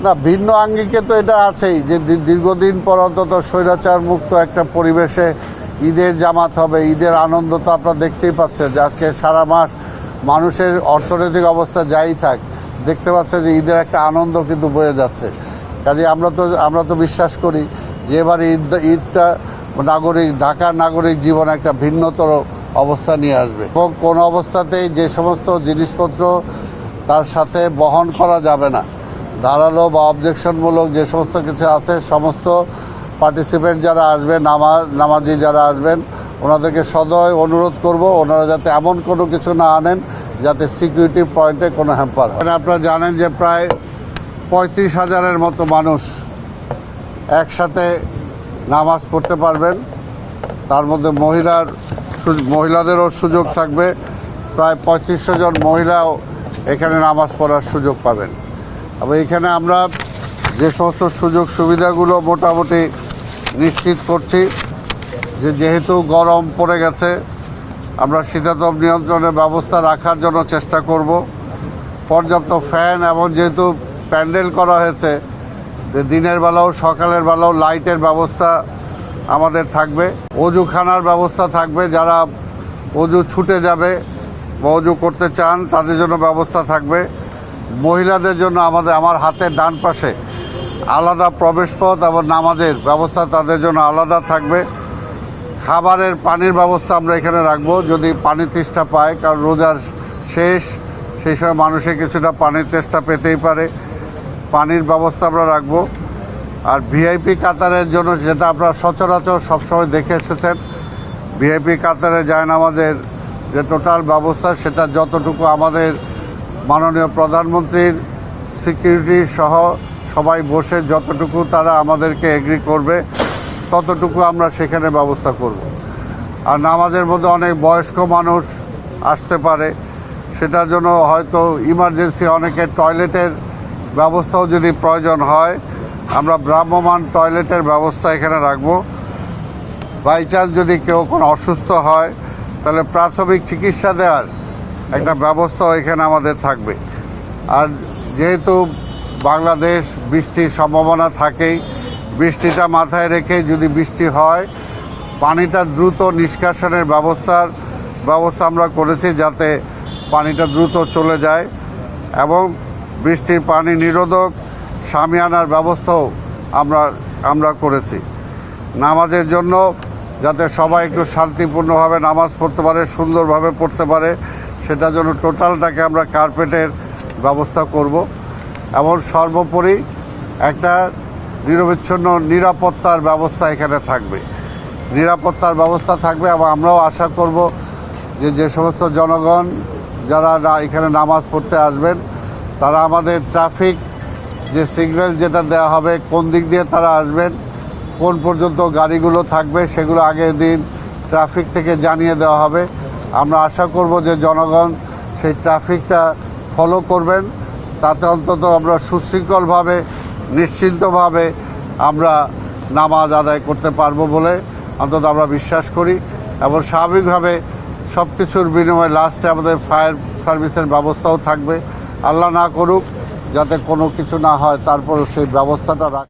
না, ভিন্ন আঙ্গিকে তো এটা আছেই যে দীর্ঘদিন পর অন্তত স্বৈরাচার মুক্ত একটা পরিবেশে ঈদের জামাত হবে। ঈদের আনন্দ তো আপনারা দেখতেই পাচ্ছেন যে আজকে সারা মাস মানুষের অর্থনৈতিক অবস্থা যাই থাক, দেখতে পাচ্ছে যে ঈদের একটা আনন্দ কিন্তু বয়ে যাচ্ছে। কাজে আমরা তো বিশ্বাস করি যে এবারে ঈদটা ঢাকার নাগরিক জীবনে একটা ভিন্নতর অবস্থা নিয়ে আসবে এবং কোনো অবস্থাতেই যে সমস্ত জিনিসপত্র তার সাথে বহন করা যাবে না, ধারালো বা অবজেকশনমূলক যে সমস্ত কিছু আছে, সমস্ত পার্টিসিপেন্ট যারা আসবেন, নামাজি যারা আসবেন, ওনাদেরকে সদয় অনুরোধ করব ওনারা যাতে এমন কোনো কিছু না আনেন যাতে সিকিউরিটি পয়েন্টে কোনো হ্যাম্পার হয়। আপনারা জানেন যে প্রায় 35,000-এর মতো মানুষ একসাথে নামাজ পড়তে পারবেন। তার মধ্যে মহিলাদেরও সুযোগ থাকবে। প্রায় 3500 জন মহিলাও এখানে নামাজ পড়ার সুযোগ পাবেন। এবং এখানে আমরা যে সমস্ত সুযোগ সুবিধাগুলো মোটামুটি নিশ্চিত করছি যে যেহেতু গরম পড়ে গেছে, আমরা শীতাতপ নিয়ন্ত্রণের ব্যবস্থা রাখার জন্য চেষ্টা করব। পর্যাপ্ত ফ্যান এবং যেহেতু প্যান্ডেল করা হয়েছে, যে দিনের বেলাও সকালের বেলাও লাইটের ব্যবস্থা আমাদের থাকবে। অজুখানার ব্যবস্থা থাকবে, যারা অজু ছুটে যাবে বা অজু করতে চান তাদের জন্য ব্যবস্থা থাকবে। মহিলাদের জন্য আমার হাতের ডান পাশে আলাদা প্রবেশপথ এবং নামাজের ব্যবস্থা তাদের জন্য আলাদা থাকবে। খাবারের পানির ব্যবস্থা আমরা এখানে রাখবো, যদি পানি তেষ্টা পায়, কারণ রোজার শেষ, সেই সময় মানুষের কিছুটা পানির তেষ্টা পেতেই পারে, পানির ব্যবস্থা আমরা রাখবো। আর ভিআইপি কাতারের জন্য, যেটা আপনারা সচরাচর সবসময় দেখে এসেছেন, ভিআইপি কাতারে জায়নামাজের যে টোটাল ব্যবস্থা, সেটা যতটুকু আমাদের মাননীয় প্রধানমন্ত্রীর সিকিউরিটি সহ সবাই বসে যতটুকু তারা আমাদেরকে এগ্রি করবে ততটুকু আমরা সেখানে ব্যবস্থা করব। আর নামাজের মধ্যে অনেক বয়স্ক মানুষ আসতে পারে, সেটার জন্য হয়তো ইমার্জেন্সি অনেকের টয়লেটের ব্যবস্থাও যদি প্রয়োজন হয়, আমরা ভ্রাম্যমাণ টয়লেটের ব্যবস্থা এখানে রাখব। বাই চান্স যদি কেউ কোনো অসুস্থ হয় তাহলে প্রাথমিক চিকিৎসা দেওয়ার একটা ব্যবস্থাও এখানে আমাদের থাকবে। আর যেহেতু বাংলাদেশ বৃষ্টির সম্ভাবনা থাকেই, বৃষ্টিটা মাথায় রেখে যদি বৃষ্টি হয়, পানিটা দ্রুত নিষ্কাশনের ব্যবস্থা আমরা করেছি যাতে পানিটা দ্রুত চলে যায়, এবং বৃষ্টির পানি নিরোধক শামিয়ানার ব্যবস্থাও আমরা করেছি। নামাজের জন্য যাতে সবাই একটু শান্তিপূর্ণভাবে নামাজ পড়তে পারে, সুন্দরভাবে পড়তে পারে, সেটার জন্য টোটালটাকে আমরা কার্পেটের ব্যবস্থা করব। এবং সর্বোপরি একটা নিরবিচ্ছিন্ন নিরাপত্তার ব্যবস্থা এখানে থাকবে, নিরাপত্তার ব্যবস্থা থাকবে। এবং আমরাও আশা করব যে সমস্ত জনগণ যারা এখানে নামাজ পড়তে আসবেন, তারা আমাদের ট্রাফিক যে সিগন্যাল যেটা দেওয়া হবে, কোন দিক দিয়ে তারা আসবেন, কোন পর্যন্ত গাড়িগুলো থাকবে, সেগুলো আগের দিন ট্রাফিক থেকে জানিয়ে দেওয়া হবে। আমরা আশা করব যে জনগণ সেই ট্রাফিকটা ফলো করবেন, তাতে অন্তত আমরা সুশৃঙ্খলভাবে নিশ্চিন্তভাবে আমরা নামাজ আদায় করতে পারবো বলে অন্তত আমরা বিশ্বাস করি। এবং স্বাভাবিকভাবে সব কিছুর বিনিময়ে লাস্টে আমাদের ফায়ার সার্ভিসের ব্যবস্থাও থাকবে। আল্লাহ না করুক যাতে কোনো কিছু না হয়, তারপরও সেই ব্যবস্থাটা রাখ।